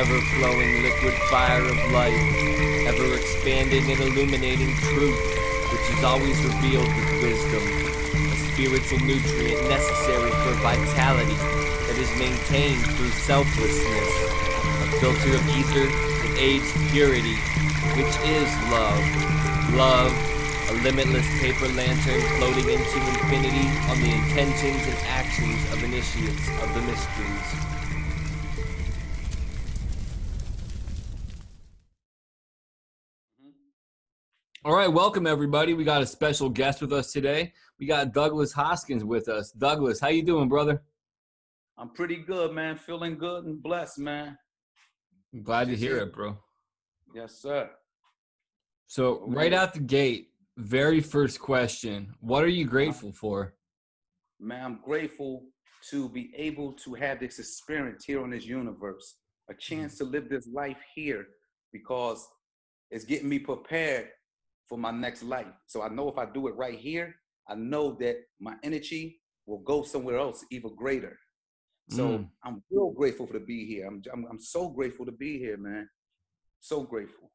ever-flowing liquid fire of light, ever-expanding and illuminating truth, which is always revealed with wisdom, a spiritual nutrient necessary for vitality that is maintained through selflessness, a filter of ether that aids purity, which is love. Love, a limitless paper lantern floating into infinity on the intentions and actions of initiates of the mysteries. All right, welcome everybody. We got a special guest with us today. We got Douglass Hoskins with us. Douglass, how you doing, brother? I'm pretty good, man. Feeling good and blessed, man. I'm glad to hear it, bro. Yes, sir. So right out the gate, very first question, what are you grateful for? Man, I'm grateful to be able to have this experience here on this universe, a chance to live this life here because it's getting me prepared for my next life. So I know if I do it right here, I know that my energy will go somewhere else even greater. So I'm real grateful to be here. I'm so grateful to be here, man. So grateful.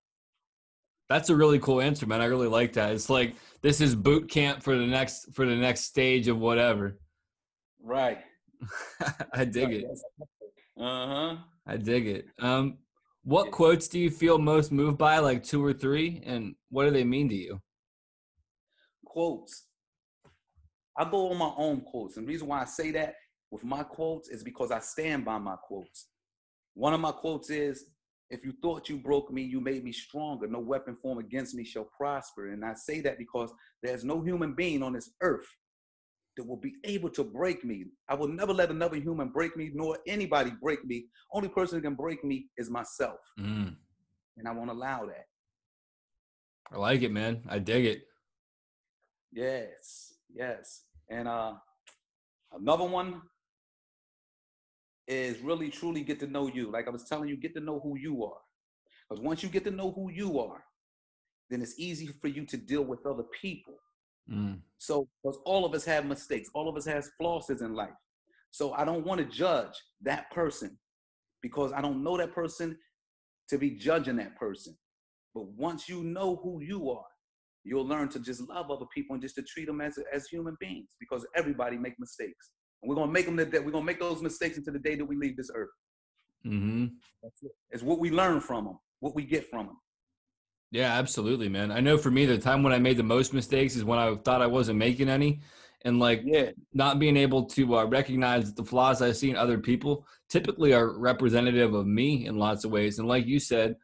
That's a really cool answer, man. I really like that. It's like this is boot camp for the next stage of whatever. Right. I dig it. Uh-huh. I dig it. What quotes do you feel most moved by, like 2 or 3, and what do they mean to you? Quotes. I go on my own quotes. And the reason why I say that with my quotes is because I stand by my quotes. One of my quotes is, if you thought you broke me, you made me stronger. No weapon formed against me shall prosper. And I say that because there's no human being on this earth that will be able to break me. I will never let another human break me, nor anybody break me. Only person that can break me is myself. And I won't allow that. I like it, man. I dig it. Yes, yes. And another one is really, truly get to know you. Like I was telling you, get to know who you are. Because once you get to know who you are, then it's easy for you to deal with other people. So, because all of us have mistakes, all of us has flaws in life. So I don't want to judge that person because I don't know that person to be judging that person. But once you know who you are, you'll learn to just love other people and just to treat them as human beings because everybody make mistakes. And we're going to make them we're going to make those mistakes until the day that we leave this earth. That's it. It's what we learn from them, what we get from them. Yeah, absolutely, man. I know for me, the time when I made the most mistakes is when I thought I wasn't making any. And not being able to recognize the flaws I see in other people typically are representative of me in lots of ways. And like you said,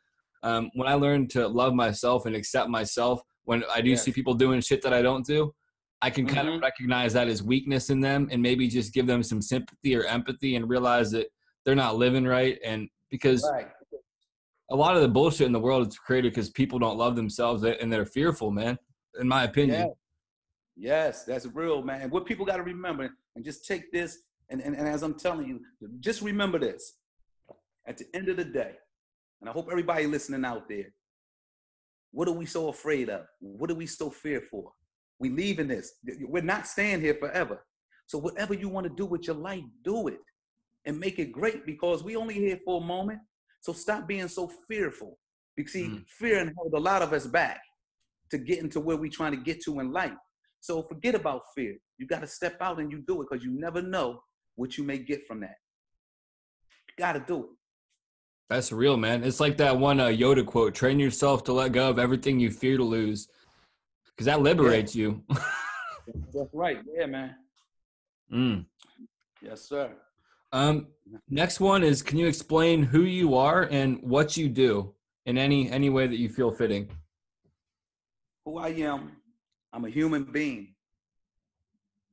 when I learned to love myself and accept myself, when I do see people doing shit that I don't do, I can kind of recognize that as weakness in them and maybe just give them some sympathy or empathy and realize that they're not living right. And because a lot of the bullshit in the world is created because people don't love themselves and they're fearful, man, in my opinion. Yes, that's real, man. And what people got to remember, and just take this, and as I'm telling you, just remember this. At the end of the day, and I hope everybody listening out there, what are we so afraid of? What are we so fearful? We leaving this. We're not staying here forever. So whatever you want to do with your life, do it. And make it great because we only here for a moment. So stop being so fearful. You see, fear held a lot of us back to getting to where we're trying to get to in life. So forget about fear. You got to step out and you do it because you never know what you may get from that. You got to do it. That's real, man. It's like that one Yoda quote, train yourself to let go of everything you fear to lose. Because that liberates you. That's right. Yeah, man. Yes, sir. Next one is, can you explain who you are and what you do in any way that you feel fitting? Who I am, I'm a human being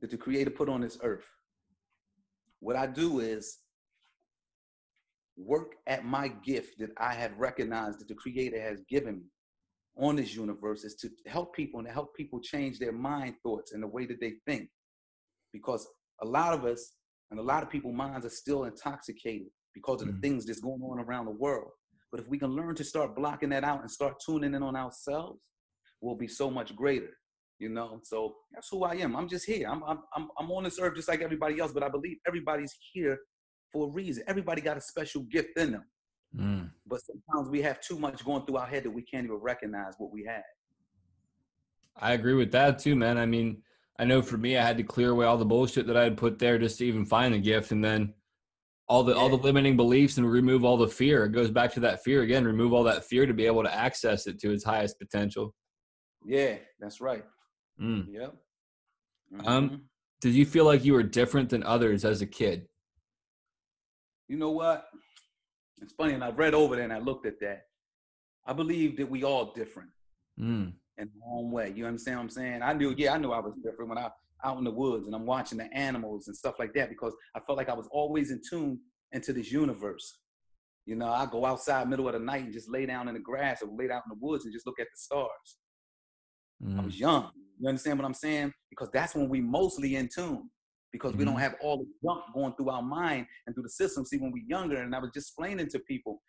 that the Creator put on this earth. What I do is work at my gift that I have recognized that the Creator has given me on this universe is to help people and to help people change their mind thoughts and the way that they think. Because a lot of us and a lot of people's minds are still intoxicated because of the things that's going on around the world. But if we can learn to start blocking that out and start tuning in on ourselves, we'll be so much greater, you know? So that's who I am. I'm just here. I'm on this earth just like everybody else, but I believe everybody's here for a reason. Everybody got a special gift in them. But sometimes we have too much going through our head that we can't even recognize what we have. I agree with that too, man. I mean, I know for me, I had to clear away all the bullshit that I had put there just to even find the gift, and then all the limiting beliefs and remove all the fear. It goes back to that fear again. Remove all that fear to be able to access it to its highest potential. Yeah, that's right. Mm. Yep. Did you feel like you were different than others as a kid? You know what? It's funny, and I read over there and I looked at that. I believe that we all different in our own way. You understand what I'm saying? I knew I was different when I out in the woods and I'm watching the animals and stuff like that, because I felt like I was always in tune into this universe. You know, I go outside middle of the night and just lay down in the grass or lay down in the woods and just look at the stars. I was young. You understand what I'm saying? Because that's when we mostly in tune, because we don't have all the junk going through our mind and through the system. See, when we're younger, and I was just explaining to people,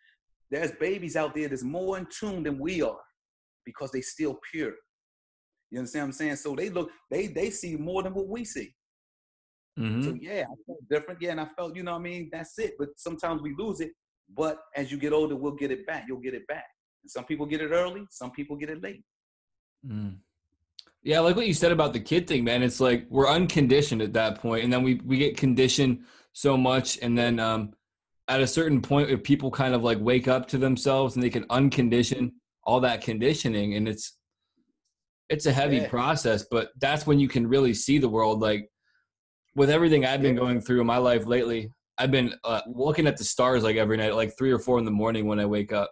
there's babies out there that's more in tune than we are because they still pure. You understand what I'm saying? So they see more than what we see. So yeah, I felt different. Yeah, and I felt, you know what I mean? That's it. But sometimes we lose it. But as you get older, we'll get it back. You'll get it back. And some people get it early. Some people get it late. Yeah, I like what you said about the kid thing, man. It's like we're unconditioned at that point, and then we get conditioned so much, and then at a certain point, if people kind of like wake up to themselves and they can uncondition all that conditioning, and it's a heavy process, but that's when you can really see the world. Like with everything I've been going through in my life lately, I've been looking at the stars like every night, like 3 or 4 in the morning when I wake up.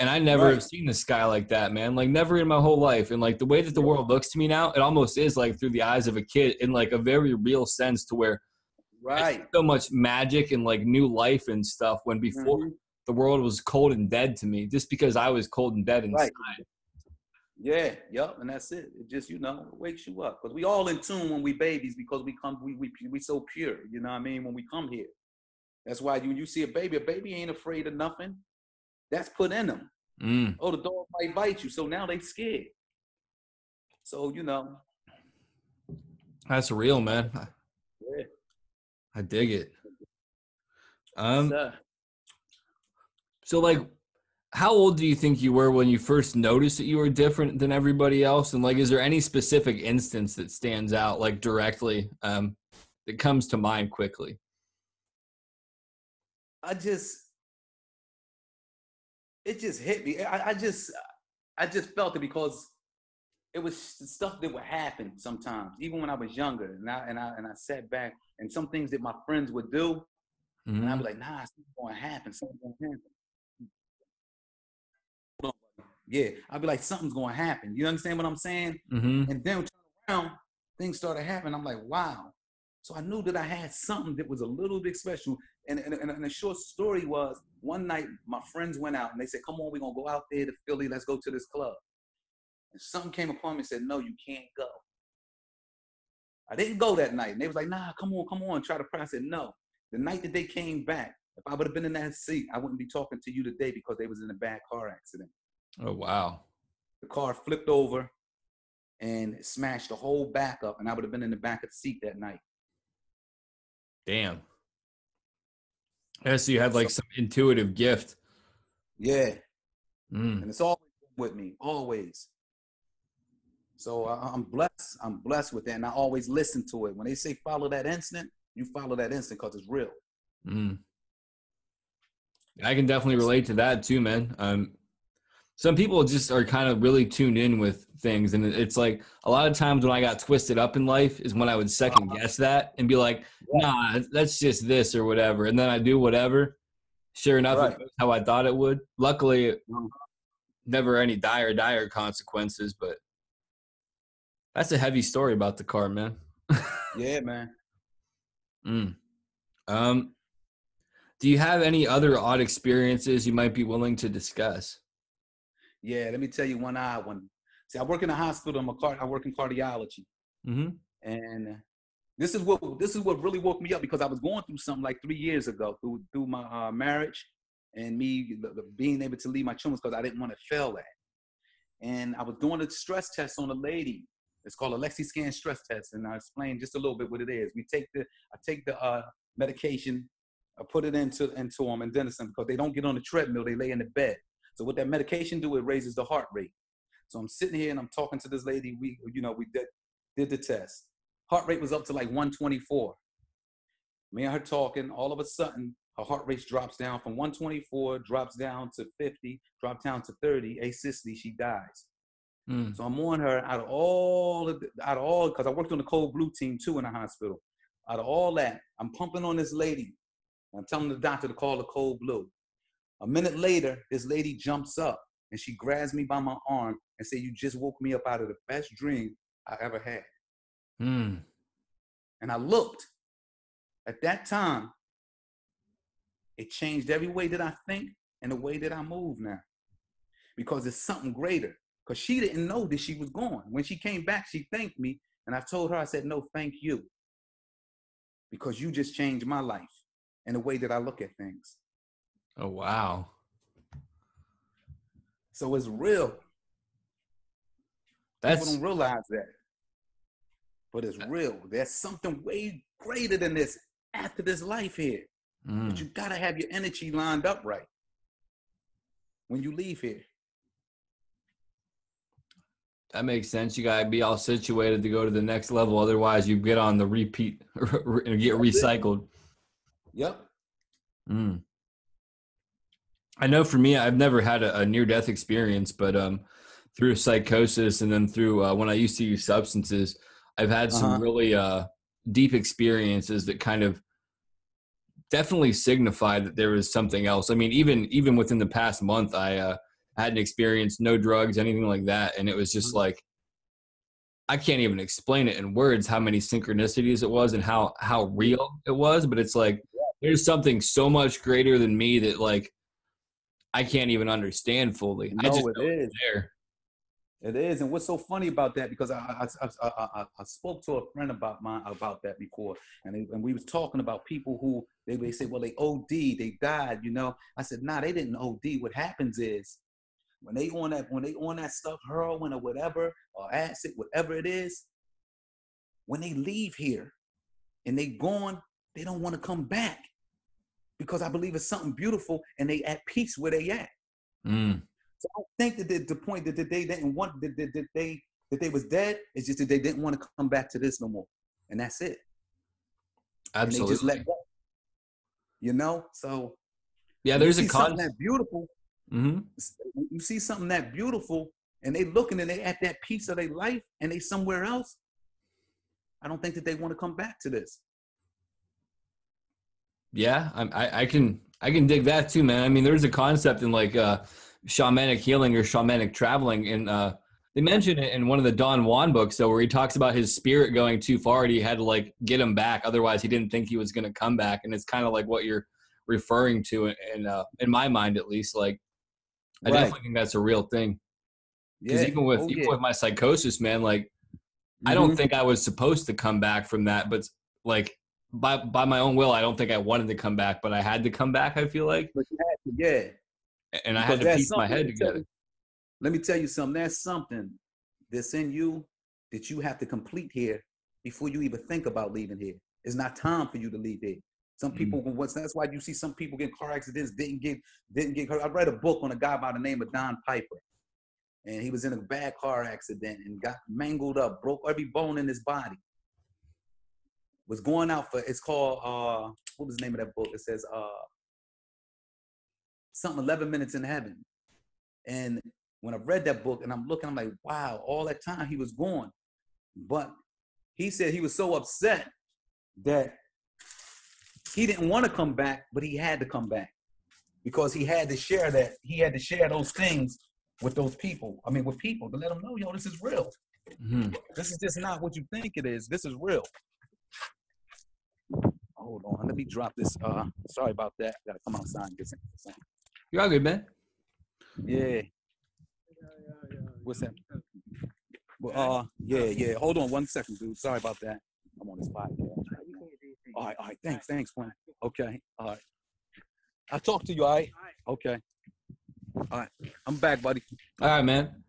And I never have seen the sky like that, man. Like never in my whole life. And like the way that the world looks to me now, it almost is like through the eyes of a kid in like a very real sense, to where it's so much magic and like new life and stuff, when before the world was cold and dead to me, just because I was cold and dead inside. Yeah, yep, and that's it. It just, it wakes you up. Because we all in tune when we babies, because we so pure, you know what I mean, when we come here. That's why you see a baby ain't afraid of nothing. That's put in them. Oh, the dog might bite you, so now they scared. So, That's real, man. Yeah. I dig it. So like, how old do you think you were when you first noticed that you were different than everybody else? And like, is there any specific instance that stands out like directly that comes to mind quickly? It just hit me. I just felt it, because it was stuff that would happen sometimes, even when I was younger. And I sat back, and some things that my friends would do, and I'd be like, nah, something's going to happen. Something's going to happen. Yeah, I'd be like, something's going to happen. You understand what I'm saying? And then turn around, things started happening. I'm like, wow. So I knew that I had something that was a little bit special. And the short story was, one night my friends went out and they said, come on, we're going to go out there to Philly. Let's go to this club. And something came upon me and said, no, you can't go. I didn't go that night. And they was like, nah, come on, try to pray. I said, no. The night that they came back, if I would have been in that seat, I wouldn't be talking to you today, because they was in a bad car accident. Oh, wow. The car flipped over and smashed the whole back up, and I would have been in the back of the seat that night. Damn. Yeah, so you had like some intuitive gift. Yeah. And it's always with me, always. So I'm blessed. I'm blessed with that, and I always listen to it. When they say follow that instant, you follow that instant, because it's real. I can definitely relate to that too, man. Some people just are kind of really tuned in with things, and it's like a lot of times when I got twisted up in life is when I would second guess that and be like, nah, that's just this or whatever, and then I do whatever. Sure enough, it goes how I thought it would. Luckily, never any dire consequences, but that's a heavy story about the car, man. Yeah, man. Do you have any other odd experiences you might be willing to discuss? Yeah, let me tell you one odd one. See, I work in a hospital. I work in cardiology, and this is what really woke me up, because I was going through something like 3 years ago through my marriage, and me being able to leave my children, because I didn't want to fail that. And I was doing a stress test on a lady. It's called a LexiScan stress test, and I explained just a little bit what it is. I take the medication I put it into them and then some, because they don't get on the treadmill, they lay in the bed. So what that medication do, it raises the heart rate. So I'm sitting here and I'm talking to this lady. We did the test. Heart rate was up to like 124. Me and her talking, all of a sudden, her heart rate drops down from 124, drops down to 50, drops down to 30, asystole, she dies. So I'm on her out of all, because I worked on the cold blue team too in the hospital. Out of all that, I'm pumping on this lady. I'm telling the doctor to call the cold blue. A minute later, this lady jumps up and she grabs me by my arm and say, "You just woke me up out of the best dream I ever had." And I looked. At that time, it changed every way that I think and the way that I move now. Because it's something greater. Because she didn't know that she was gone. When she came back, she thanked me. And I told her, I said, "No, thank you. Because you just changed my life and the way that I look at things." Oh, wow. So it's real. People don't realize that. But it's real. There's something way greater than this after this life here. But you got to have your energy lined up right when you leave here. That makes sense. You got to be all situated to go to the next level. Otherwise, you get on the repeat and get recycled. Yep. I know for me, I've never had a near-death experience, but through psychosis and then through when I used to use substances, I've had some really deep experiences that kind of definitely signified that there was something else. I mean, even within the past month, I hadn't experienced no drugs, anything like that. And it was just like, I can't even explain it in words how many synchronicities it was and how real it was. But it's like, there's something so much greater than me that like, I can't even understand fully. No, I just know it's there. It is. And what's so funny about that, because I spoke to a friend about that before, and we was talking about people who they say, well, they OD, they died, you know. I said, nah, they didn't OD. What happens is when they on that stuff, heroin or whatever, or acid, whatever it is, when they leave here and they gone, they don't want to come back, because I believe it's something beautiful and they at peace where they at. So I think that the point that they didn't want, that they was dead, is just that they didn't want to come back to this no more. And that's it. Absolutely. And they just let go. You know? So yeah, there's a something that beautiful. You see something that beautiful and they looking and they at that piece of their life and they somewhere else. I don't think that they want to come back to this. Yeah, I can dig that too, man. I mean, there's a concept in like shamanic healing or shamanic traveling, and they mention it in one of the Don Juan books, though, where he talks about his spirit going too far and he had to like get him back, otherwise he didn't think he was going to come back. And it's kind of like what you're referring to, and in my mind at least, like I definitely think that's a real thing. Because even with my psychosis, man, like I don't think I was supposed to come back from that, but like by my own will, I don't think I wanted to come back, but I had to come back, I feel like. But you had to, yeah. And I had to piece my head together. Let me tell you something. There's something that's in you that you have to complete here before you even think about leaving here. It's not time for you to leave here. Some people, that's why you see some people get car accidents, didn't get hurt. I read a book on a guy by the name of Don Piper. And he was in a bad car accident and got mangled up, broke every bone in his body. Was going out for, it's called, what was the name of that book? It says, something 11 Minutes in Heaven. And when I read that book and I'm looking, I'm like, wow, all that time he was gone. But he said he was so upset that he didn't want to come back, but he had to come back because he had to share that. He had to share those things with those people. I mean, with people to let them know, yo, this is real. This is just not what you think it is. This is real. Hold on, let me drop this. Sorry about that. Gotta come outside and get some. You're all good, man. Yeah. What's that? Well, yeah. Hold on 1 second, dude. Sorry about that. I'm on this podcast. All right. Thanks, Quinn. Okay. All right. I'll talk to you, all right? Okay. All right. I'm back, buddy. All right, man.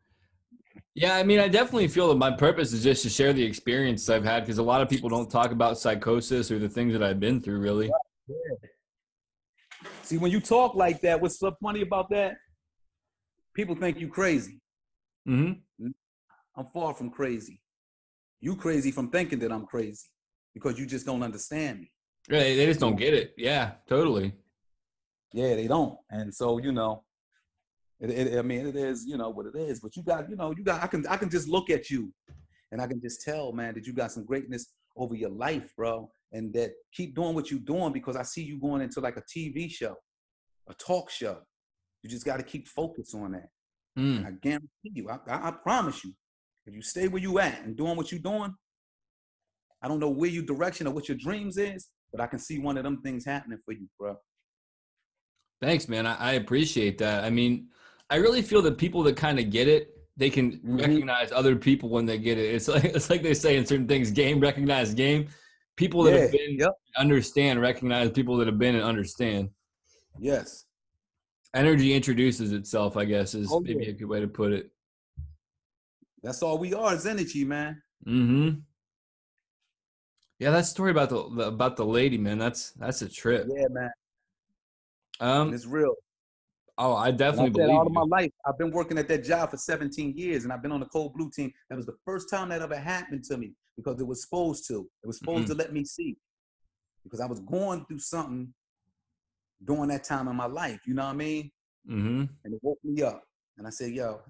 Yeah, I mean, I definitely feel that my purpose is just to share the experiences I've had, because a lot of people don't talk about psychosis or the things that I've been through, really. See, when you talk like that, what's so funny about that? People think you crazy. Mm-hmm. I'm far from crazy. You crazy from thinking that I'm crazy because you just don't understand me. Yeah, they just don't get it. Yeah, totally. Yeah, they don't. And so, you know, I mean, it is, you know, what it is. But you got, I can just look at you and I can just tell, man, that you got some greatness over your life, bro. And that keep doing what you're doing because I see you going into like a TV show, a talk show. You just got to keep focused on that. And I guarantee you, I promise you, if you stay where you at and doing what you're doing, I don't know where your direction or what your dreams is, but I can see one of them things happening for you, bro. Thanks, man. I appreciate that. I mean, I really feel that people that kind of get it, they can recognize other people when they get it. It's like they say in certain things, game recognize game. People that have been understand recognize people that have been and understand. Yes. Energy introduces itself, I guess, is maybe a good way to put it. That's all we are is energy, man. Mm-hmm. Yeah, that story about the lady, man. That's a trip. Yeah, man. And it's real. Oh, I definitely believe all of you. my life, I've been working at that job for 17 years, and I've been on the Cold Blue team. That was the first time that ever happened to me because it was supposed to. It was supposed to let me see because I was going through something during that time in my life. You know what I mean? Mm-hmm. And it woke me up, and I said, "Yo,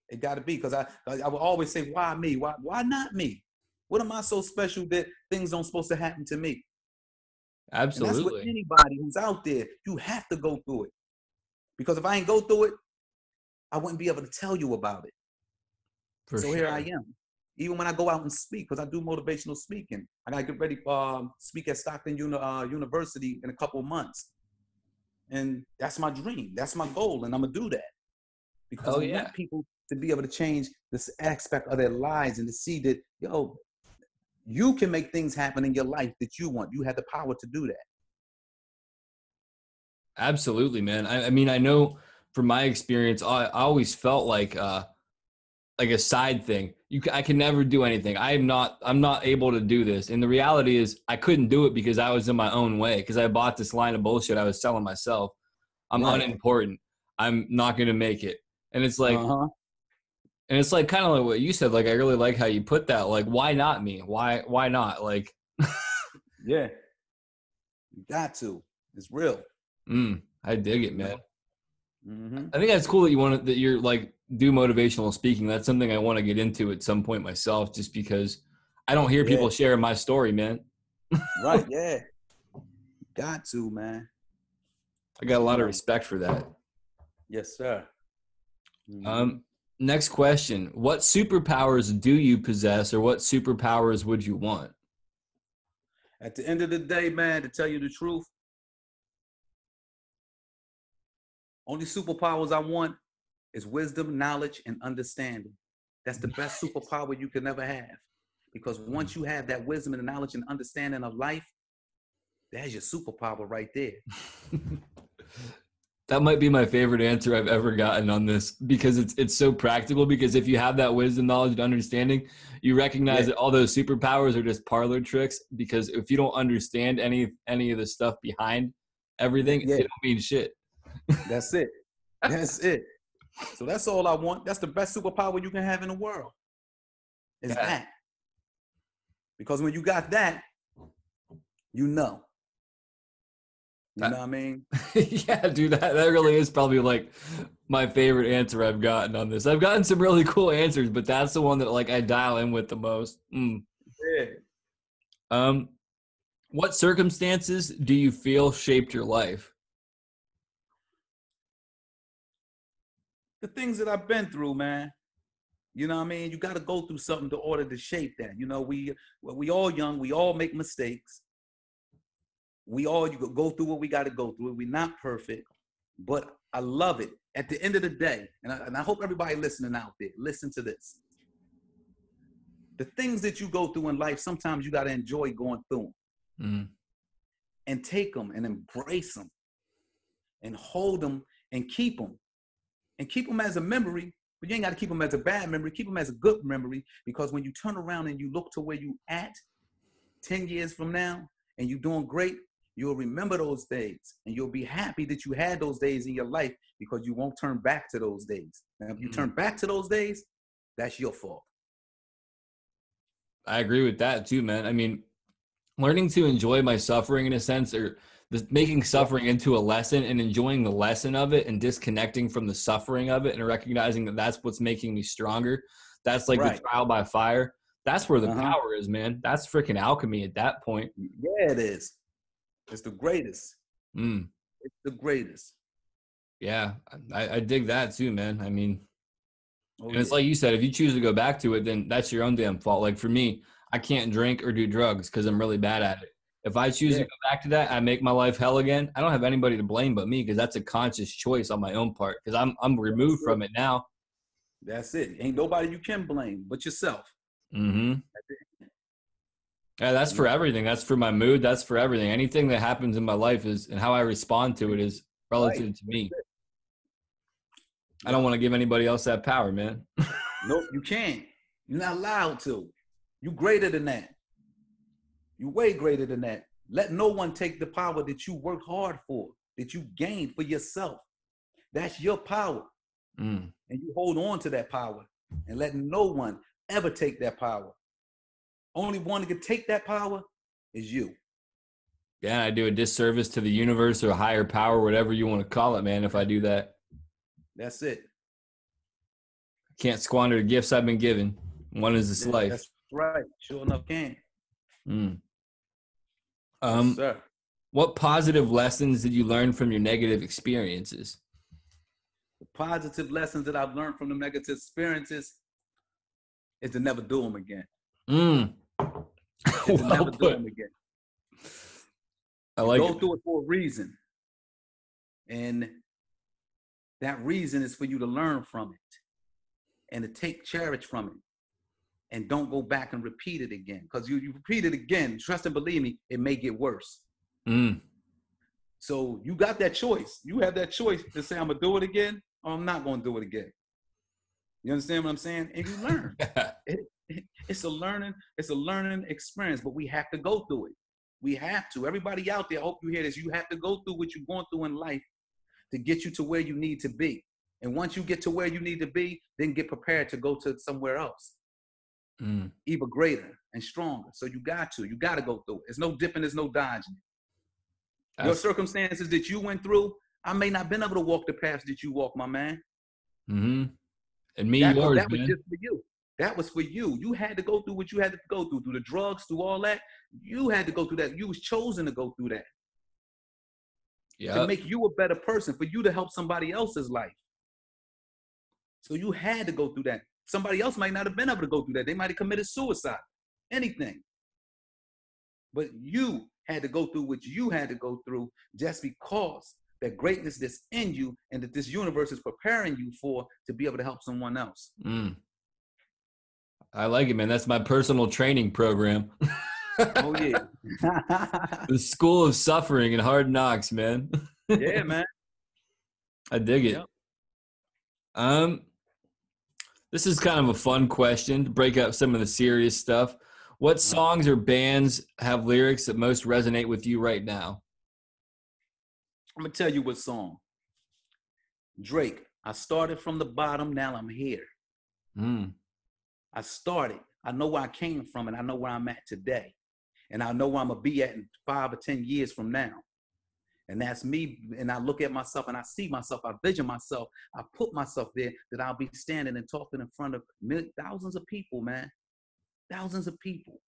it got to be," because I would always say, "Why me? Why not me? What am I so special that things don't supposed to happen to me?" Absolutely. And that's what anybody who's out there, you have to go through it. Because if I ain't go through it, I wouldn't be able to tell you about it. For so sure. Here I am. Even when I go out and speak, because I do motivational speaking. I got to get ready to speak at Stockton University in a couple of months. And that's my dream. That's my goal. And I'm going to do that. Because I want people to be able to change this aspect of their lives and to see that, yo, you can make things happen in your life that you want. You have the power to do that. Absolutely, man. I mean, I know from my experience, I always felt like a side thing. I can never do anything. I'm not able to do this. And the reality is I couldn't do it because I was in my own way, because I bought this line of bullshit I was selling myself. I'm unimportant. I'm not going to make it. And it's like, and it's like kind of like what you said. Like, I really like how you put that. Like, why not me? Why not? Like, yeah, you got to. It's real. I dig it, man. I think that's cool that you're like do motivational speaking. That's something I want to get into at some point myself, just because I don't hear people sharing my story, man. Right. Yeah. Got to, man. I got a lot of respect for that. Yes, sir. Next question. What superpowers do you possess, or what superpowers would you want? At the end of the day, man, to tell you the truth, only superpowers I want is wisdom, knowledge, and understanding. That's the best superpower you can ever have. Because once you have that wisdom and knowledge and understanding of life, that's your superpower right there. That might be my favorite answer I've ever gotten on this, because it's so practical. Because if you have that wisdom, knowledge, and understanding, you recognize that all those superpowers are just parlor tricks. Because if you don't understand any of the stuff behind everything, it don't mean shit. That's it. That's it. So that's all I want. That's the best superpower you can have in the world. Is that. Because when you got that, you know. You know what I mean? Yeah, dude, that really is probably like my favorite answer I've gotten on this. I've gotten some really cool answers, but that's the one that like I dial in with the most. Yeah. What circumstances do you feel shaped your life? The things that I've been through, man. You know what I mean? You got to go through something in order to shape that. You know, we all young. We all make mistakes. You go through what we got to go through. We're not perfect, but I love it. At the end of the day, and I hope everybody listening out there, listen to this. The things that you go through in life, sometimes you got to enjoy going through them. And take them and embrace them and hold them and keep them. And keep them as a memory, but you ain't got to keep them as a bad memory. Keep them as a good memory, because when you turn around and you look to where you at 10 years from now and you're doing great, You'll remember those days, and you'll be happy that you had those days in your life because you won't turn back to those days. And if you turn back to those days, that's your fault. I agree with that too, man. I mean, learning to enjoy my suffering in a sense, or making suffering into a lesson and enjoying the lesson of it and disconnecting from the suffering of it and recognizing that that's what's making me stronger. That's like the trial by fire. That's where the power is, man. That's freaking alchemy at that point. Yeah, it is. It's the greatest. It's the greatest. Yeah, I dig that too, man. I mean, and it's like you said, if you choose to go back to it, then that's your own damn fault. Like for me, I can't drink or do drugs because I'm really bad at it. If I choose to go back to that, I make my life hell again. I don't have anybody to blame but me because that's a conscious choice on my own part because I'm removed from it now. That's it. Ain't nobody you can blame but yourself. Yeah, that's for everything. That's for my mood. That's for everything. Anything that happens in my life is, and how I respond to it is relative to me. I don't want to give anybody else that power, man. Nope, you can't. You're not allowed to. You greater than that. You way greater than that. Let no one take the power that you worked hard for, that you gained for yourself. That's your power. And you hold on to that power and let no one ever take that power. Only one that can take that power is you. Yeah, I do a disservice to the universe or a higher power, whatever you want to call it, man, if I do that. That's it. I can't squander the gifts I've been given. One is this life. That's right. Sure enough can. Yes, sir. What positive lessons did you learn from your negative experiences? The positive lessons that I've learned from the negative experiences is to never do them again. To never do them again. I like it. Go through it for a reason. And that reason is for you to learn from it and to take charge from it. And don't go back and repeat it again. Because you repeat it again, trust and believe me, it may get worse. So you got that choice. You have that choice to say, I'm going to do it again or I'm not going to do it again. You understand what I'm saying? And you learn. It's a learning experience, but we have to go through it. We have to. Everybody out there, I hope you hear this. You have to go through what you're going through in life to get you to where you need to be. And once you get to where you need to be, then get prepared to go to somewhere else. Even greater and stronger. So you got to go through it. There's no dipping, there's no dodging. Your circumstances that you went through, I may not have been able to walk the paths that you walk, my man. And me, yours, that was just for you. That was for you. You had to go through what you had to go through the drugs, through all that. You had to go through that. You was chosen to go through that. To make you a better person, for you to help somebody else's life. So you had to go through that. Somebody else might not have been able to go through that. They might have committed suicide, anything. But you had to go through what you had to go through just because that greatness that's in you and that this universe is preparing you for to be able to help someone else. I like it, man. That's my personal training program. Oh, yeah. The School of Suffering and Hard Knocks, man. Yeah, man. I dig it. Yep. This is kind of a fun question to break up some of the serious stuff. What songs or bands have lyrics that most resonate with you right now? I'm going to tell you what song. Drake, I started from the bottom, now I'm here. I started. I know where I came from, and I know where I'm at today. And I know where I'm going to be at in 5 or 10 years from now. And that's me. And I look at myself and I see myself. I vision myself. I put myself there that I'll be standing and talking in front of thousands of people, man. Thousands of people.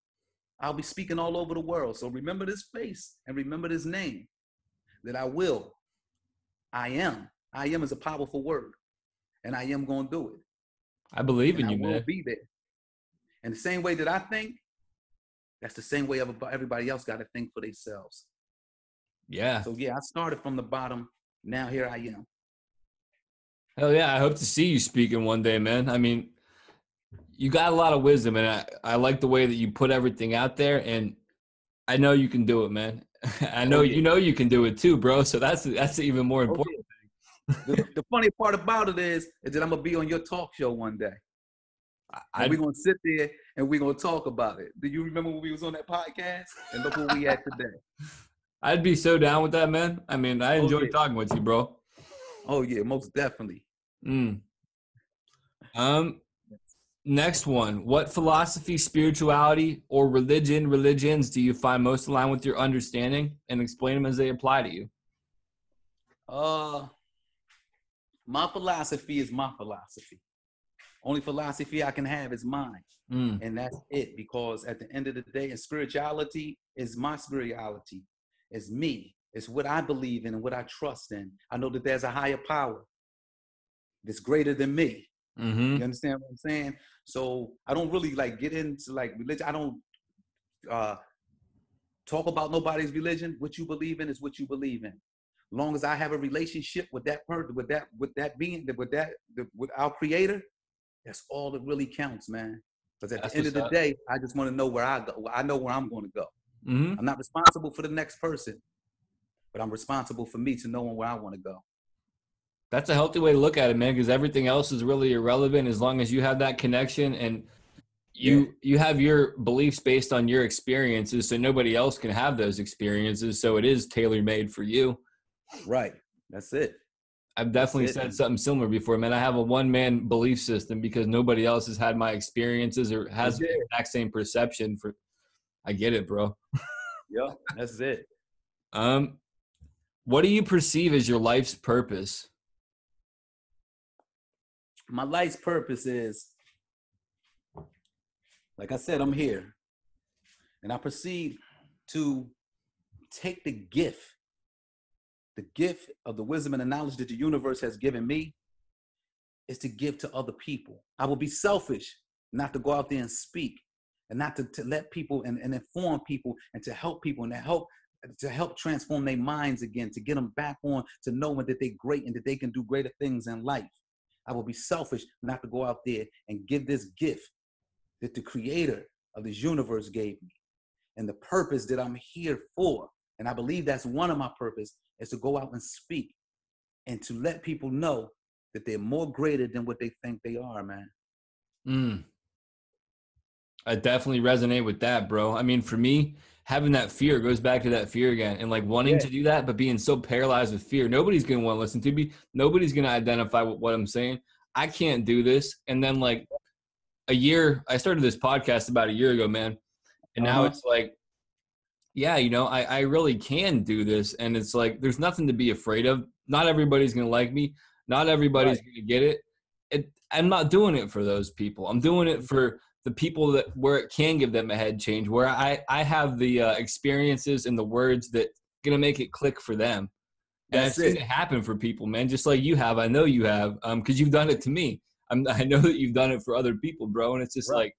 I'll be speaking all over the world. So remember this face and remember this name that I will. I am. I am is a powerful word. And I am going to do it. I believe in you, man. I will be there. And the same way that I think, that's the same way everybody else got to think for themselves. Yeah. So, yeah, I started from the bottom. Now here I am. Hell yeah. I hope to see you speaking one day, man. I mean, you got a lot of wisdom, and I like the way that you put everything out there, and I know you can do it, man. I know you know you can do it too, bro. So that's even more important. The funny part about it is that I'm going to be on your talk show one day. And we're going to sit there and we're going to talk about it. Do you remember when we was on that podcast? And look where we at today. I'd be so down with that, man. I mean, I Oh enjoy yeah. talking with you, bro. Oh yeah, most definitely. Mm. Um, Next one. What philosophy, spirituality, or religions do you find most aligned with your understanding, and explain them as they apply to you? Uh, my philosophy is my philosophy. Only philosophy I can have is mine. Mm. And that's it. Because at the end of the day, and spirituality is my spirituality. It's me. It's what I believe in and what I trust in. I know that there's a higher power that's greater than me. You Mm-hmm. understand what I'm saying? So I don't really like get into like religion. I don't uh talk about nobody's religion. What you believe in is what you believe in. Long as I have a relationship with that person, with that being, with our creator, that's all that really counts, man. Because at the That's end what's of the up. day, I just want to know where I go. I know where I'm going to go. Mm-hmm. I'm not responsible for the next person, but I'm responsible for me to knowing where I want to go. That's a healthy way to look at it, man, because everything else is really irrelevant as long as you have that connection and Yeah, you have your beliefs based on your experiences, so nobody else can have those experiences. So it is tailor made for you. right. That's it. I've That's definitely it. said something similar before, man. I have a one man belief system because nobody else has had my experiences or has the Yeah, exact same perception for. I get it, bro. yeah. That's it. Um, what do you perceive as your life's purpose? My life's purpose is, like I said, I'm here, and I proceed to take the gift of the wisdom and the knowledge that the universe has given me, is to give to other people. I will be selfish not to go out there and speak and not to let people and inform people and to help people and to help transform their minds again, to get them back on to knowing that they're great and that they can do greater things in life. I will be selfish not to go out there and give this gift that the creator of this universe gave me and the purpose that I'm here for. And I believe that's one of my purpose is to go out and speak and to let people know that they're more greater than what they think they are, man. Mm, I definitely resonate with that, bro. I mean, for me, having that fear goes back to that fear again and like wanting Yeah, to do that, but being so paralyzed with fear. Nobody's going to want to listen to me. Nobody's going to identify with what I'm saying. I can't do this. And then, like, I started this podcast about a year ago, man. And now uh-huh. it's like, yeah, I really can do this. And it's like, there's nothing to be afraid of. Not everybody's going to like me. Not everybody's Right. going to get it. I'm not doing it for those people. I'm doing it for the people that where it can give them a head change, where I have the experiences and the words that going to make it click for them. And I've That's seen it. it happen for people, man, just like you have. I know you have, because you've done it to me. I know that you've done it for other people, bro. And it's just Right. like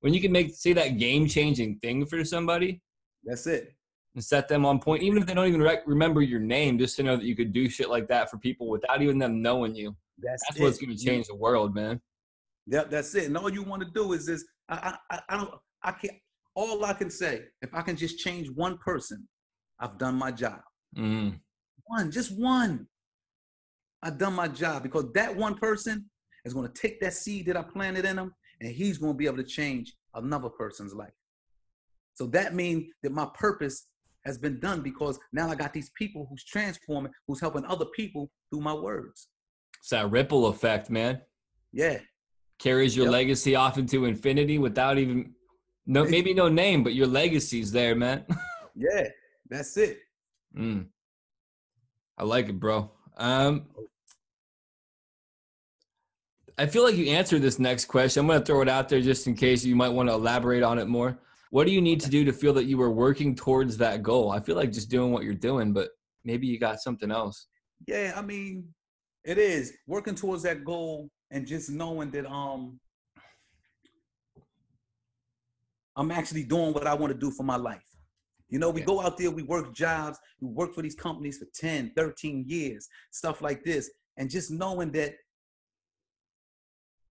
when you can say that game changing thing for somebody That's it. and set them on point, even if they don't even remember your name, just to know that you could do shit like that for people without even them knowing you. That's That's what's it. going to change the world, man. Yep, that's it. And all you want to do is this. I don't. I can't. All I can say, if I can just change one person, I've done my job. Mm, One, just one. I've done my job because that one person is going to take that seed that I planted in him, and he's going to be able to change another person's life. So that means that my purpose has been done because now I got these people who's transforming, who's helping other people through my words. it's that ripple effect, man. Yeah. Carries your Yep. legacy off into infinity without even maybe no name, but your legacy's there, man. Yeah. That's it. Mm, I like it, bro. I feel like you answered this next question. I'm going to throw it out there just in case you might want to elaborate on it more. What do you need to do to feel that you are working towards that goal? I feel like just doing what you're doing, but maybe you got something else. Yeah. I mean, it is working towards that goal and just knowing that I'm actually doing what I want to do for my life. You know, we Yeah. go out there, we work jobs, we work for these companies for 10, 13 years, stuff like this. And just knowing that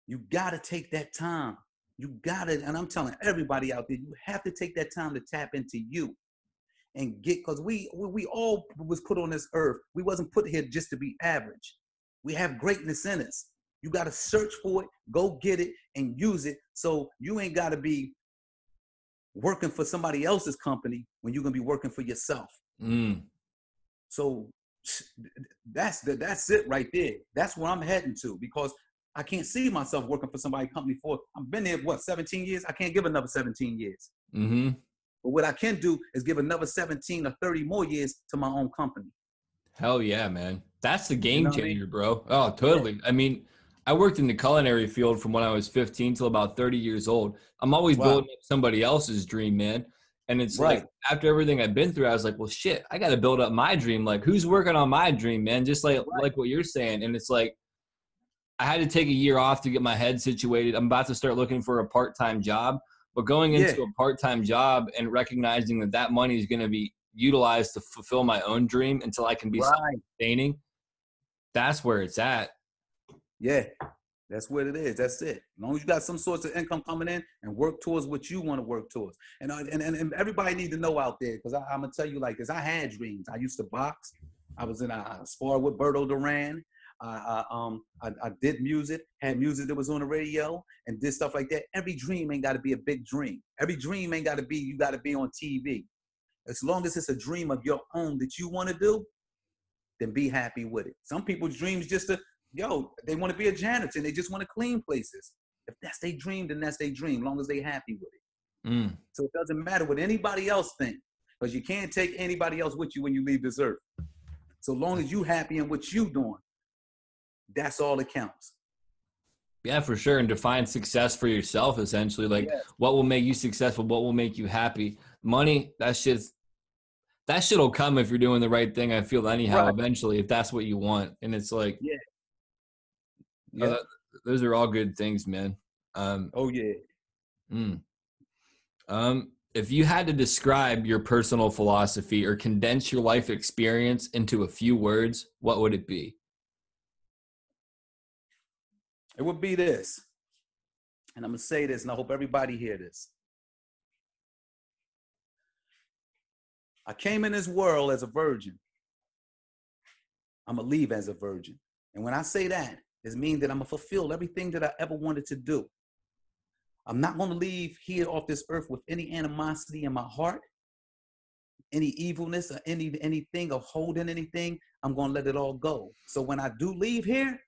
you got to take that time. You got to, and I'm telling everybody out there, you have to take that time to tap into you and get, because we all was put on this earth. We wasn't put here just to be average. We have greatness in us. You got to search for it, go get it, and use it. So you ain't got to be working for somebody else's company when you're going to be working for yourself. Mm. So that's it right there. That's where I'm heading to, because I can't see myself working for somebody's company for, I've been there, 17 years? I can't give another 17 years. Mm-hmm. But what I can do is give another 17 or 30 more years to my own company. Hell yeah, man. That's the You game know what I mean? changer, bro. Oh, Yeah. totally. I mean, I worked in the culinary field from when I was 15 till about 30 years old. I'm always Wow. building up somebody else's dream, man. And it's like Right. after everything I've been through, I was like, well, shit, I got to build up my dream. Like, who's working on my dream, man? Just Right. like what you're saying. And it's like I had to take a year off to get my head situated. I'm about to start looking for a part-time job, but going Yeah. into a part-time job and recognizing that that money is going to be utilized to fulfill my own dream until I can be Right. self-sustaining. That's where it's at. Yeah. That's what it is. That's it. As long as you got some sorts of income coming in and work towards what you want to work towards. And everybody need to know out there, because I'm going to tell you like this. I had dreams. I used to box. I was in a spar with Berto Duran. I did music, had music that was on the radio, and did stuff like that. Every dream ain't got to be a big dream. Every dream ain't got to be, you got to be on TV. As long as it's a dream of your own that you want to do, then be happy with it. Some people's dreams just to, they want to be a janitor and they just want to clean places. If that's their dream, then that's their dream, as long as they happy with it. Mm. So it doesn't matter what anybody else think, because you can't take anybody else with you when you leave this earth. So long as you happy in what you doing, that's all that counts. Yeah, for sure. And define success for yourself, essentially. Like, Yes. what will make you successful? What will make you happy? Money, that shit'll come if you're doing the right thing, I feel, anyhow, Right. eventually, if that's what you want. And it's like, Yeah. Yeah. those are all good things, man. Oh, yeah. Mm. If you had to describe your personal philosophy or condense your life experience into a few words, what would it be? It would be this. And I'm going to say this, and I hope everybody hear this. I came in this world as a virgin. I'm going to leave as a virgin. And when I say that, it means that I'm going to fulfill everything that I ever wanted to do. I'm not going to leave here off this earth with any animosity in my heart, any evilness, or anything of holding anything. I'm going to let it all go. So when I do leave here,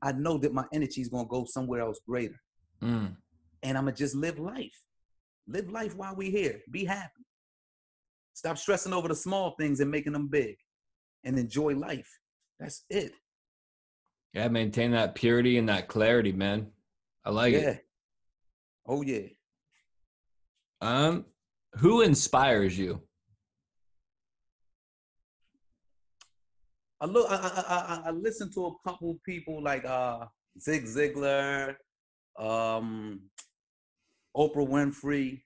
I know that my energy is going to go somewhere else greater. Mm. And I'm going to just live life. Live life while we're here. Be happy. Stop stressing over the small things and making them big. And enjoy life. That's it. Yeah, maintain that purity and that clarity, man. I like it. Oh, yeah. Who inspires you? I listen to a couple people like Zig Ziglar, Oprah Winfrey,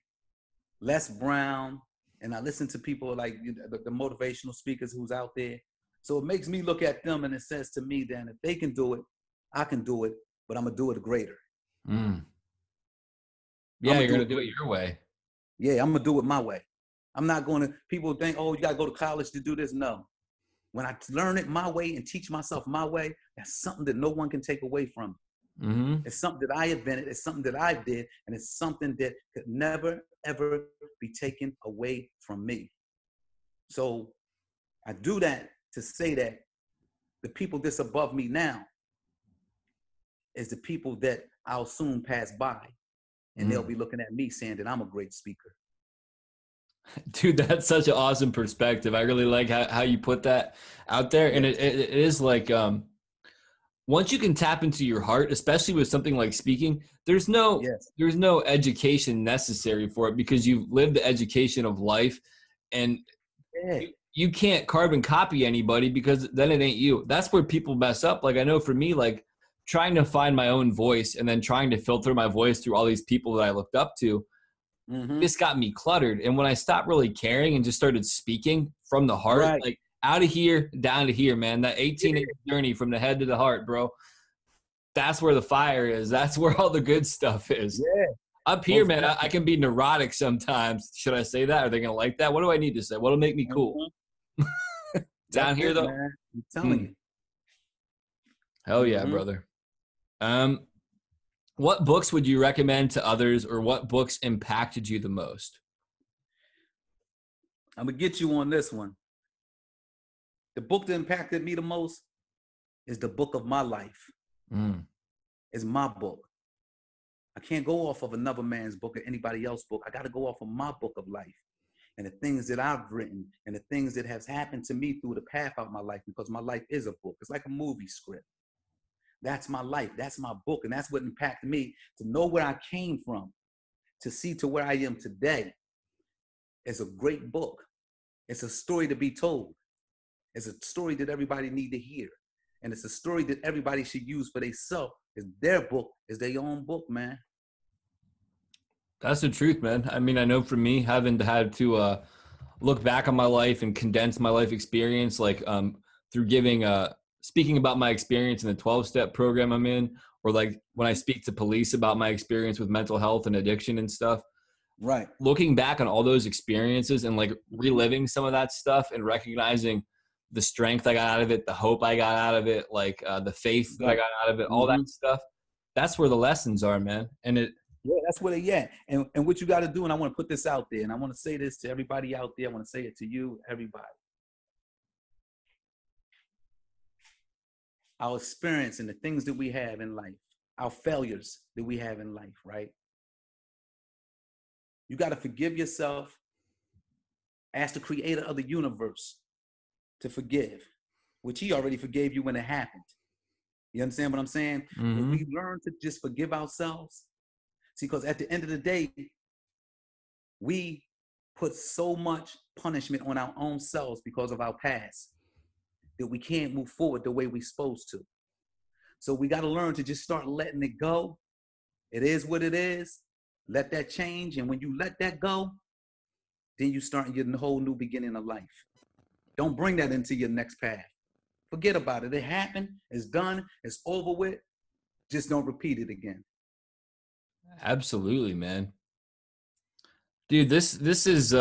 Les Brown, and I listen to people like the motivational speakers who's out there. So it makes me look at them, and it says to me, then, if they can do it, I can do it, but I'm going to do it greater. Mm. Yeah, you're going to do it your way. Yeah, I'm going to do it my way. I'm not going to, people think, oh, you got to go to college to do this. No. When I learn it my way and teach myself my way, that's something that no one can take away from me. Mm-hmm. It's something that I invented. It's something that I did. And it's something that could never, ever be taken away from me. So I do that to say that the people that's above me now is the people that I'll soon pass by. And they'll be looking at me saying that I'm a great speaker. Dude, that's such an awesome perspective. I really like how you put that out there. And it is like, once you can tap into your heart, especially with something like speaking, there's no education necessary for it, because you've lived the education of life, and you can't carbon copy anybody, because then it ain't you. That's where people mess up. Like, I know for me, like trying to find my own voice and then trying to filter my voice through all these people that I looked up to, this got me cluttered. And when I stopped really caring and just started speaking from the heart, like out of here, down to here, man, that 18-inch journey from the head to the heart, bro, that's where the fire is. That's where all the good stuff is. Up here, man, I can be neurotic sometimes. Should I say that? Are they going to like that? What do I need to say? What'll make me cool? Down here, though, man. I'm telling you. Hell yeah, brother. What books would you recommend to others, or what books impacted you the most? I'm gonna get you on this one. The book that impacted me the most is the book of my life. It's my book. I can't go off of another man's book or anybody else's book. I got to go off of my book of life and the things that I've written and the things that has happened to me through the path of my life, because my life is a book. It's like a movie script. That's my life. That's my book. And that's what impacted me, to know where I came from, to see to where I am today. It's a great book. It's a story to be told. It's a story that everybody need to hear. And it's a story that everybody should use for themselves. It's their book. It's their own book, man. That's the truth, man. I mean, I know for me, having had to look back on my life and condense my life experience, like through giving, speaking about my experience in the 12-step program I'm in, or like when I speak to police about my experience with mental health and addiction and stuff. Right. Looking back on all those experiences and like reliving some of that stuff and recognizing the strength I got out of it, the hope I got out of it, like the faith that I got out of it, all that stuff. That's where the lessons are, man. And that's where they at. And what you got to do, and I want to put this out there, and I want to say this to everybody out there. I want to say it to you, everybody. Our experience and the things that we have in life, our failures that we have in life, right? You got to forgive yourself. Ask the creator of the universe to forgive, which he already forgave you when it happened. You understand what I'm saying? If we learn to just forgive ourselves, see, because at the end of the day, we put so much punishment on our own selves because of our past that we can't move forward the way we're supposed to. So we got to learn to just start letting it go. It is what it is. Let that change. And when you let that go, then you start getting a whole new beginning of life. Don't bring that into your next path. Forget about it. It happened. It's done. It's over with. Just don't repeat it again. Absolutely, man. Dude, this has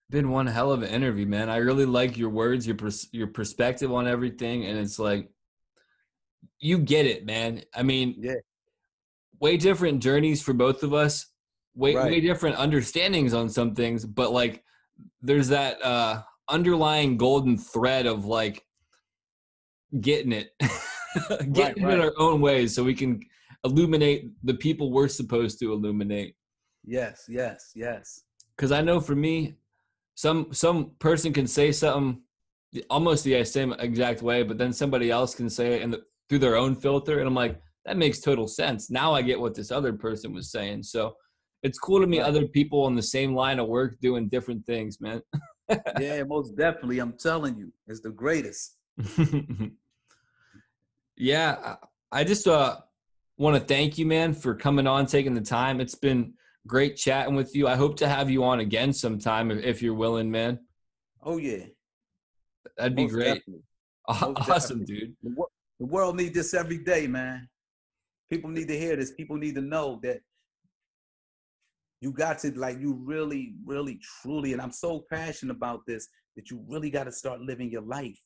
been one hell of an interview, man. I really like your words, your perspective on everything, and it's like you get it, man. I mean, way different journeys for both of us, way different understandings on some things, but like there's that underlying golden thread of like getting it, getting it in our own ways, so we can illuminate the people we're supposed to illuminate. Yes. Because I know for me, some person can say something almost the same exact way, but then somebody else can say it through their own filter, and I'm like, that makes total sense. Now I get what this other person was saying. So it's cool to meet other people on the same line of work doing different things, man. Yeah, most definitely. I'm telling you, it's the greatest. Yeah, I just want to thank you, man, for coming on, taking the time. It's been great chatting with you. I hope to have you on again sometime if you're willing, man. Oh, yeah. That'd be great. Awesome, dude. The world needs this every day, man. People need to hear this. People need to know that you got to, like, you really, really, truly, and I'm so passionate about this, that you really got to start living your life.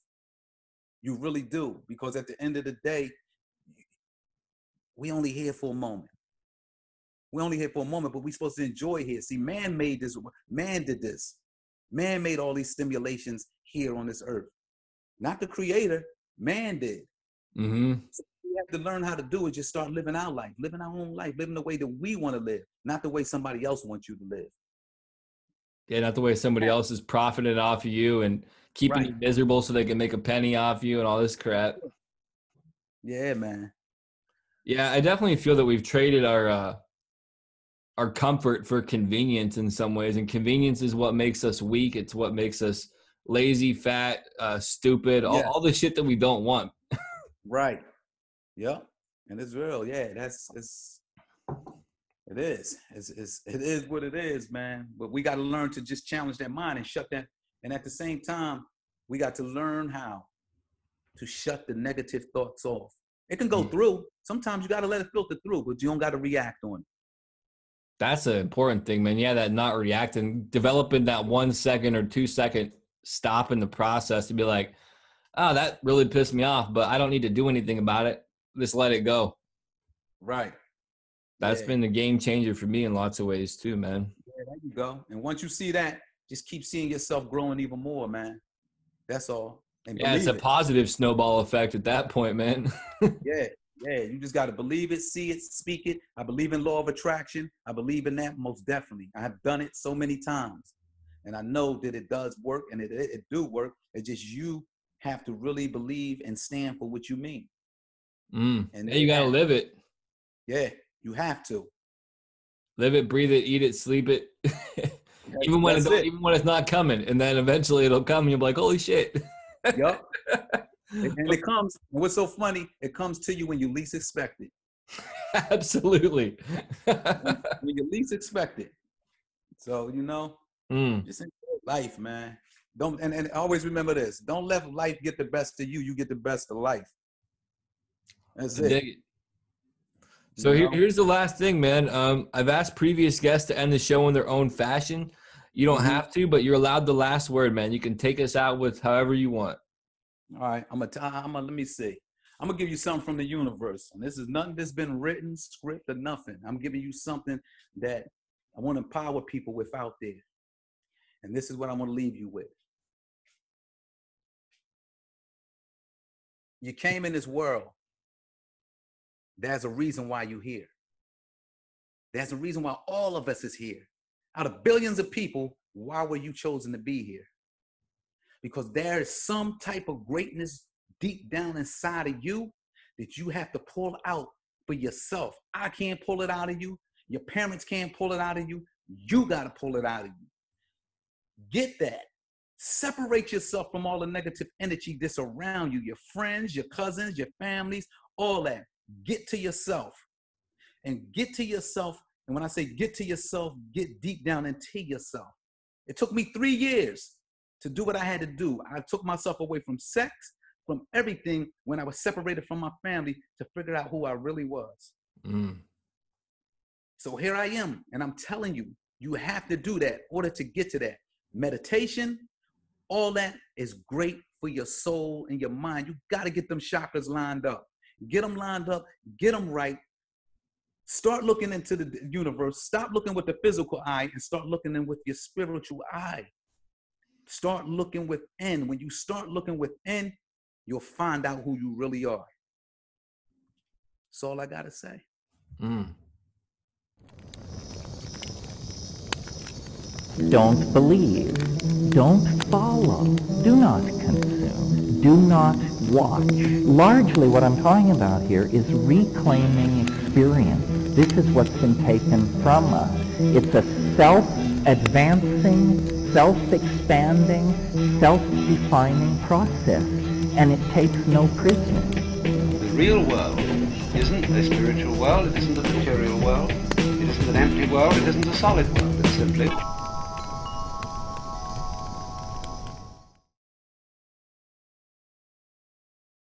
You really do. Because at the end of the day, we only here for a moment. We're only here for a moment, but we're supposed to enjoy here. See, man made this. Man did this. Man made all these stimulations here on this earth. Not the creator. Man did. So we have to learn how to do it. Just start living our life, living our own life, living the way that we want to live, not the way somebody else wants you to live. Yeah, not the way somebody else is profiting off of you and keeping you miserable so they can make a penny off you and all this crap. Yeah, man. Yeah, I definitely feel that we've traded our comfort for convenience in some ways, and convenience is what makes us weak. It's what makes us lazy, fat, stupid, all the shit that we don't want. Right. Yep. And it's real. Yeah, it is. It is what it is, man. But we got to learn to just challenge that mind and shut that. And at the same time, we got to learn how to shut the negative thoughts off. It can go through. Sometimes you got to let it filter through, but you don't got to react on it. That's an important thing, man. Yeah, that not reacting, developing that 1 second or 2 second stop in the process to be like, oh, that really pissed me off, but I don't need to do anything about it. Just let it go. Right. That's been a game changer for me in lots of ways too, man. Yeah, there you go. And once you see that, just keep seeing yourself growing even more, man. That's all. And yeah, it's a positive snowball effect at that point, man. Yeah, yeah. You just got to believe it, see it, speak it. I believe in law of attraction. I believe in that most definitely. I have done it so many times. And I know that it does work, and it do work. It's just you have to really believe and stand for what you mean. And you got to live it. Yeah, you have to. Live it, breathe it, eat it, sleep it. even when it's not coming, and then eventually it'll come, and you'll be like, "Holy shit!" Yup. And it comes. What's so funny? It comes to you when you least expect it. Absolutely. when you least expect it. So just enjoy life, man. Don't and always remember this. Don't let life get the best of you. You get the best of life. That's it. So here's the last thing, man. I've asked previous guests to end the show in their own fashion. You don't have to, but you're allowed the last word, man. You can take us out with however you want. All right, let me see. I'm gonna give you something from the universe, and this is nothing that's been written, script, or nothing. I'm giving you something that I want to empower people with out there, and this is what I want to leave you with. You came in this world. There's a reason why you're here. There's a reason why all of us is here. Out of billions of people, why were you chosen to be here? Because there is some type of greatness deep down inside of you that you have to pull out for yourself. I can't pull it out of you. Your parents can't pull it out of you. You got to pull it out of you. Get that. Separate yourself from all the negative energy that's around you, your friends, your cousins, your families, all that. Get to yourself. And get to yourself. And when I say get to yourself, get deep down into yourself. It took me 3 years to do what I had to do. I took myself away from sex, from everything when I was separated from my family to figure out who I really was. So here I am, and I'm telling you, you have to do that in order to get to that. Meditation, all that is great for your soul and your mind. You got to get them chakras lined up. Get them lined up, get them right. Start looking into the universe. Stop looking with the physical eye and start looking in with your spiritual eye. Start looking within. When you start looking within, you'll find out who you really are. That's all I got to say. Don't believe. Don't follow. Do not consume. Do not watch. Largely what I'm talking about here is reclaiming experience. This is what's been taken from us. It's a self-advancing, self-expanding, self-defining process, and it takes no prisoners. The real world isn't a spiritual world, it isn't a material world, it isn't an empty world, it isn't a solid world. It's simply